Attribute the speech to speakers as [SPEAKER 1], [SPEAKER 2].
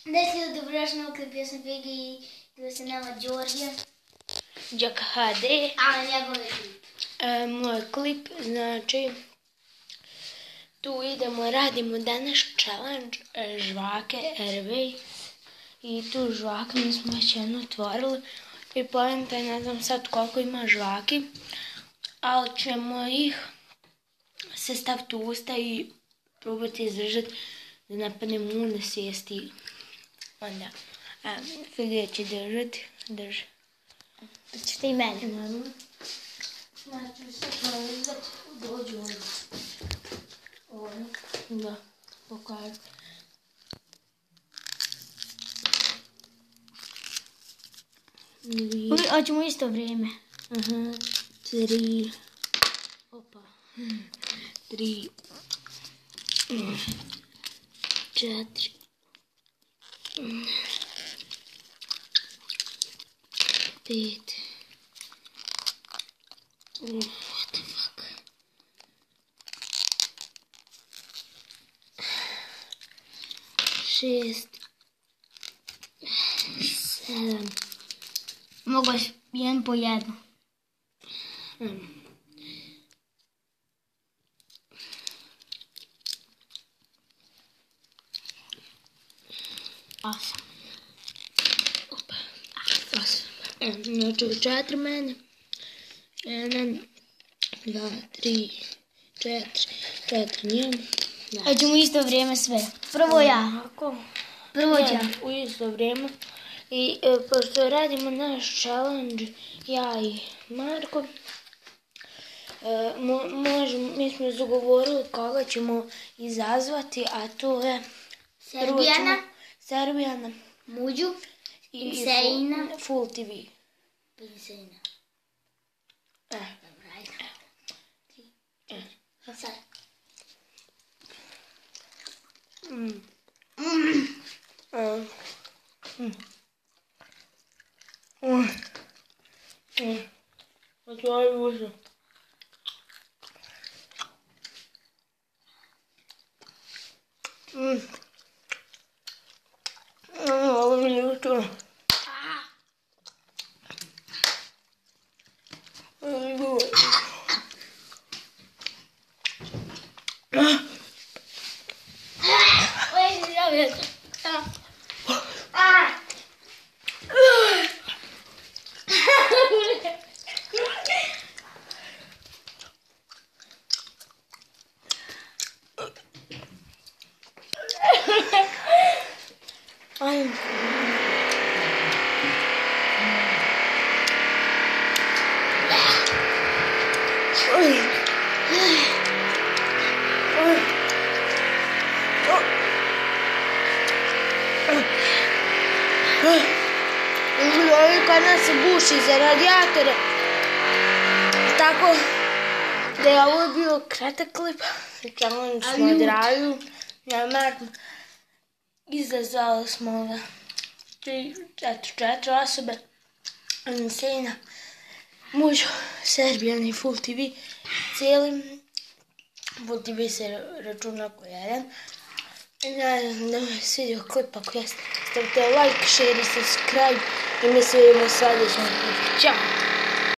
[SPEAKER 1] 10 ljudi dobrodošli klip, ja sam Figi i tu se nama Đorđe.
[SPEAKER 2] Đaka HD.
[SPEAKER 1] A njegov je klip.
[SPEAKER 2] Moj klip, znači, tu idemo, radimo danas challenge žvake Airways. I tu žvake mi smo već jedno otvorili. I poenta je, ne znam sad koliko ima žvaki, ali ćemo ih se staviti u usta i probati izdržati da napadnemo u nesvijesti. Onda, Figija će držati, drži.
[SPEAKER 1] Pa ćete i mene.
[SPEAKER 2] Znači, sad ćemo izdati, dođu ovdje. Da, pokažu.
[SPEAKER 1] Hoćemo isto vrijeme.
[SPEAKER 2] 3. Opa. 3. 4. 5. What the fuck? 6. 7.
[SPEAKER 1] Mogu jedan po jedno.
[SPEAKER 2] 8. Opa. 8. Znači 4 mene. 1, 2, 3, 4. 4 njemu.
[SPEAKER 1] Hoćemo isto vrijeme sve. Prvo ja. Prvo ja.
[SPEAKER 2] U isto vrijeme. I pošto radimo naš challenge, ja i Marko, mi smo zagovorili koga ćemo izazvati, a to je Serbijana,
[SPEAKER 1] Muđu
[SPEAKER 2] i
[SPEAKER 1] Sejna.
[SPEAKER 2] Full TV.
[SPEAKER 1] Sejna. Dobro, ajde. Sad.
[SPEAKER 2] Otvori usta. Ovo mi je učilo. Kad nas se buši za radijatore. Tako da je ovo bio kratak klip. Challenge smo odradili. Izazvali smo 4 osobe. Sejna, Muđu, Serbijan i Full TV. Cijeli Full TV se računa ko jedan. Nadam se da vam je svidio klip, ako jeste, stavite like, share i subscribe i mi se vidimo u sljedećem klipu. Ćao!